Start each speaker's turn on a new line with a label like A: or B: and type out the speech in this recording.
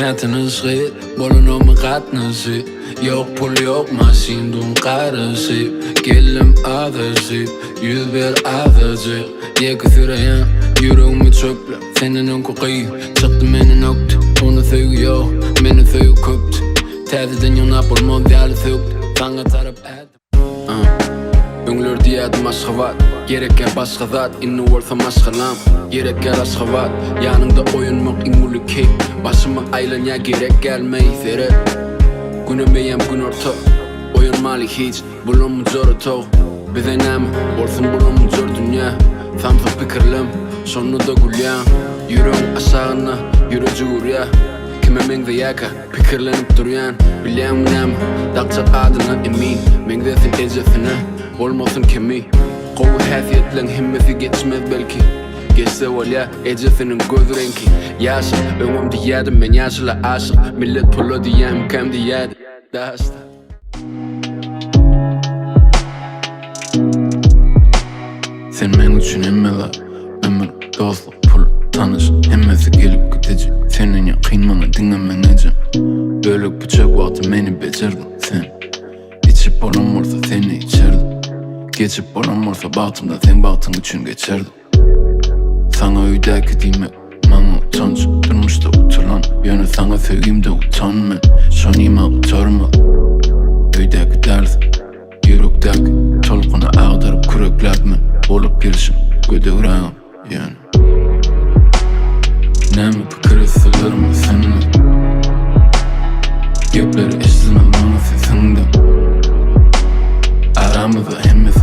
A: Hayatın ışığı, bolunumun katnısı. Yok pul yok masindun karısı. Gelim adası, 101 adası. Yeki süreyen, yüreğimi çöple. Senin kokuyu, çıktı meni nokta. Onu söylü yok, meni söylü köptü. Tədiden yana bulmam değerli söktü. Sana taraf edim. Öngülür diyedim aşkı var. Gerekken başka zat, inni olsa maşkalam. Gerekken aşkı var. Yanında oyunmak ingülü keyif. Başıma aylanya gerek gelmeyi zere. Günemeyen gün orta. Oyunmalı hiç, bulunmu zor oto. Bize nemi, olsun bulunmu zor dünya. Samsa fikirlim, sonu da gülyan. Yüreğim aşağına, yürücü urya. Kime mengde yaka, pikirlenip duruyan. Bilen nemi, dağçak adına emin. Mengdesin ecesine, olmasın kemi. Qovu hasiyetlen himmesi geçmez belki. Geçse olya, ecesinin göz renki. Yaşa, ömüm diyedim ben yaşla aşık. Millet pulu diyem, kem diyedim. Daha hasta. Sen men üçün emmela. Ömür, dostluk, pul, tanış. Hemmesi gelip gidecek. Senin ya kıymana dinlemeneceğim. Bölük bıçak vakti meni becerdin sen. İçip olan olsa seni içerdim. Geçip olan olsa baktımda sen baktın için geçerdim. Sana öydeki diyme, bana utanç. Durmuş da uturan, yönü sana sevgimde utanma. Şanıma utarma. Öydeki ders, yürekteki tolkunu ağdırıp kürekletme. Olup girişim, gödevrağım yani. Nemi fikri sılırım seninle. Gökleri eşitmem bana sesinde. Aramızda hemmesi